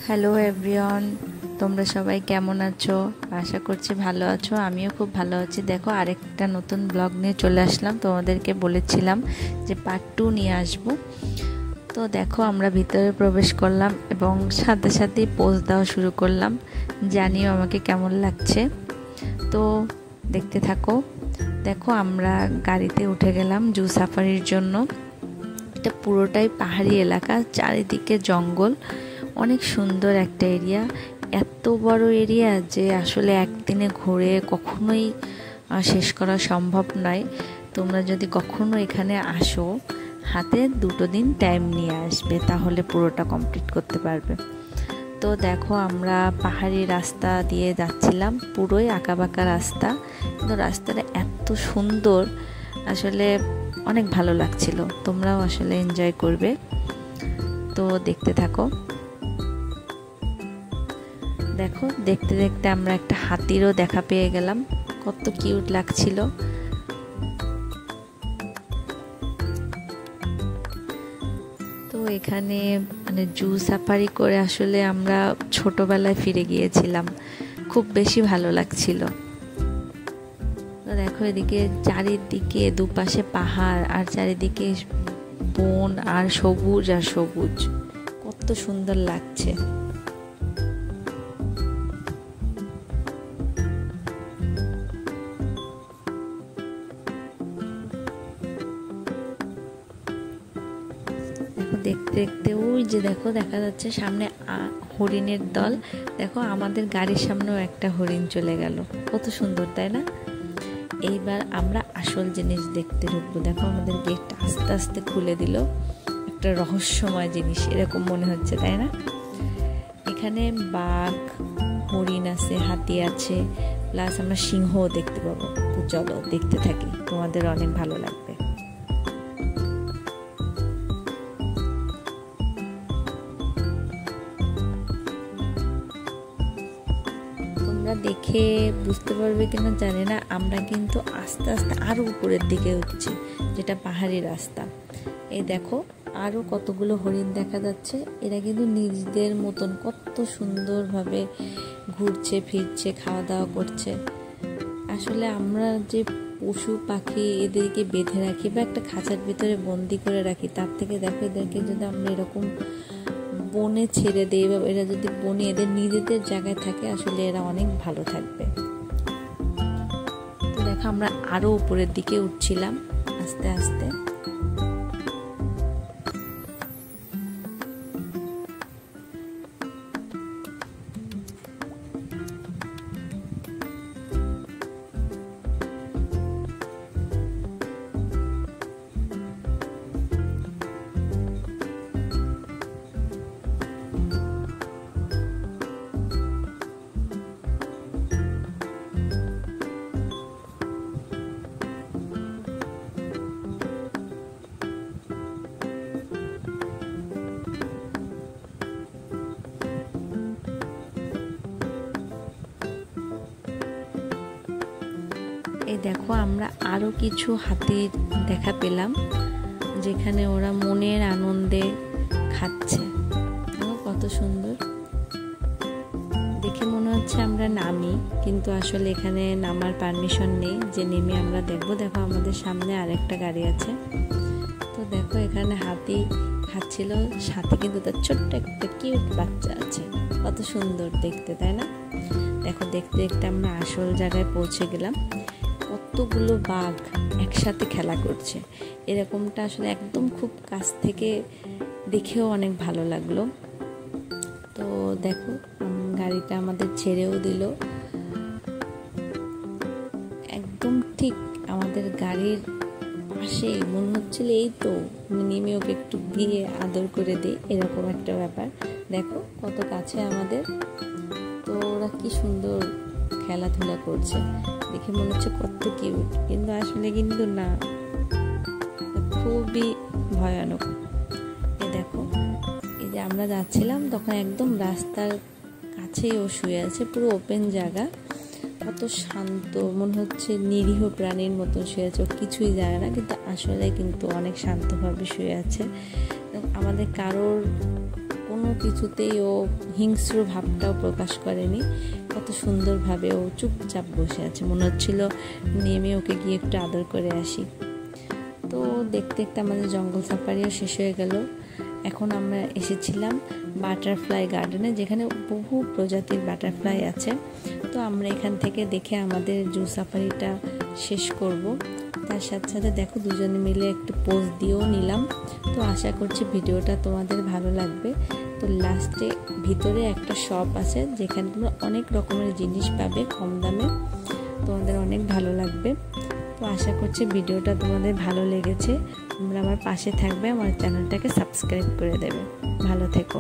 Hello everyone, তোমরা সবাই কেমন আছো? আশা করছি ভালো আছো। আমিও খুব ভালো আছি। দেখো, আরেকটা নতুন ব্লগ নিয়ে চলে আসলাম। তোমাদেরকে বলেছিলাম যে পার্ট 2 নিয়ে আসবো। তো দেখো, আমরা ভিতরে প্রবেশ করলাম এবং সাথে সাথেই পোজ দেওয়া শুরু করলাম। জানিও আমাকে কেমন লাগছে। তো দেখতে থাকো। দেখো, আমরা গাড়িতে উঠে গেলাম জু সাফারির জন্য। এটা পুরোটাই পাহাড়ি এলাকা, চারিদিকে জঙ্গল, অনেক সুন্দর একটা এরিয়া। এত বড় এরিয়া যে আসলে একদিনে ঘুরে কখনোই শেষ করা সম্ভব নয়। তোমরা যদি কখনো এখানে আসো, হাতে 2 দিন টাইম নিয়ে আসবে, তাহলে পুরোটা কমপ্লিট করতে পারবে। তো দেখো, আমরা পাহাড়ি রাস্তা দিয়ে যাচ্ছিলাম, পুরোই আঁকাবাঁকা রাস্তা, কিন্তু রাস্তাটা এত সুন্দর, আসলে অনেক ভালো লাগছিল। তোমরাও আসলে এনজয় করবে। তো দেখতে থাকো। দেখো, দেখতে দেখতে আমরা একটা হাতিরও দেখা পেয়ে গেলাম। কত কিউট লাগছিল। তো এখানে জু সাফারি করে আসলে আমরা ছোটবেলায় ফিরে গিয়েছিলাম। খুব বেশি ভালো লাগছিল। তো দেখো, এদিকে চারিদিকে দুপাশে পাহাড়, আর চারিদিকে বন, আর সবুজ আর সবুজ, কত সুন্দর লাগছে। দেখতে দেখতে ওই যে দেখো, দেখা যাচ্ছে সামনে হরিণের দল। দেখো, আমাদের গাড়ির সামনেও একটা হরিণ চলে গেল। কত সুন্দর, তাই না? এইবার আমরা আসল জিনিস দেখতে ঢুকবো। দেখো, আমাদের গেটটা আস্তে আস্তে খুলে দিল। একটা রহস্যময় জিনিস এরকম মনে হচ্ছে, তাই না? এখানে বাঘ, হরিণ আছে, হাতি আছে, প্লাস আমরা সিংহও দেখতে পাবো। তো চলো দেখতে থাকি, তোমাদের অনেক ভালো লাগবে। দেখে বুঝতে পারবে কিনা জানি না, আমরা কিন্তু আস্তে আস্তে আরো উপরের দিকে উঠছি, যেটা পাহাড়ি রাস্তা। এই দেখো, আরো কতগুলো হরিণ দেখা যাচ্ছে। এরা কিন্তু নিজেদের মতন কত সুন্দরভাবে ঘুরছে ফিরছে, খাওয়া দাওয়া করছে। আসলে আমরা যে পশু পাখি এদেরকে বেঁধে রাখি বা একটা খাঁচার ভিতরে বন্দি করে রাখি, তার থেকে দেখো, এদেরকে যদি আমরা এরকম বনে ছেড়ে দেয় বা এরা যদি বনে এদের নিজেদের জায়গায় থাকে, আসলে এরা অনেক ভালো থাকবে। তো দেখো, আমরা আরো উপরের দিকে উঠছিলাম আস্তে আস্তে। এই দেখো, আমরা আরো কিছু হাতির দেখা পেলাম, যেখানে ওরা মনের আনন্দে খাচ্ছে। কত সুন্দর দেখে মনে হচ্ছে আমরা নামি, কিন্তু আসলে এখানে নামার পারমিশন নেই যে নেমে আমরা দেখবো। দেখো, আমাদের সামনে আরেকটা গাড়ি আছে। তো দেখো, এখানে হাতি খাচ্ছিল, সাথে কিন্তু তার ছোট্ট একটা কিউট বাচ্চা আছে। কত সুন্দর দেখতে, তাই না? দেখো, দেখতে দেখতে আমরা আসল জায়গায় পৌঁছে গেলাম। কতগুলো বাঘ একসাথে খেলা করছে, এরকমটা আসলে একদম খুব কাছ থেকে দেখেও অনেক ভালো লাগলো। তো দেখো, গাড়িটা আমাদের ছেড়েও দিল। একদম ঠিক আমাদের গাড়ির পাশেই, মনে হচ্ছিল এই তো নেমে ওকে একটু দিয়ে আদর করে দিই, এরকম একটা ব্যাপার। দেখো, কত কাছে আমাদের। তো ওরা কি সুন্দর খেলাধুলা করছে, দেখে মনে হচ্ছে কত কিউট, কিন্তু আসলে কিন্তু না, খুবই ভয়ানক। এই দেখো, এই যে আমরা যাচ্ছিলাম, তখন একদম রাস্তার কাছেই ও শুয়ে আছে, পুরো ওপেন জায়গা। কত শান্ত, মনে হচ্ছে নিরীহ প্রাণীর মতো শুয়ে আছে। ও কিছুই জানে না, কিন্তু আসলে কিন্তু অনেক শান্তভাবে শুয়ে আছে। আমাদের কারোর কোনো কোনো কিছুতেই ও হিংস্র ভাবটাও প্রকাশ করেনি, কত সুন্দরভাবে ও চুপচাপ বসে আছে। মনে হচ্ছিল নেমে ওকে গিয়ে একটু আদর করে আসি। তো দেখতে দেখতে আমাদের জঙ্গল সাফারিও শেষ হয়ে গেল। এখন আমরা এসেছিলাম বাটারফ্লাই গার্ডেনে, যেখানে বহু প্রজাতির বাটারফ্লাই আছে। তো আমরা এখান থেকে দেখে আমাদের জু সাফারিটা শেষ করব। তার সাথে সাথে দেখো দুজনে মিলে একটু পোজ দিয়েও নিলাম। তো আশা করছি ভিডিওটা তোমাদের ভালো লাগবে। তো লাস্টে ভিতরে একটা শপ আছে যেখানে তোমরা অনেক রকমের জিনিস পাবে কম দামে, তোমাদের অনেক ভালো লাগবে। তো আশা করছি ভিডিওটা তোমাদের ভালো লেগেছে। তোমরা আমার পাশে থাকবে, আমার চ্যানেলটাকে সাবস্ক্রাইব করে দেবে। ভালো থেকো।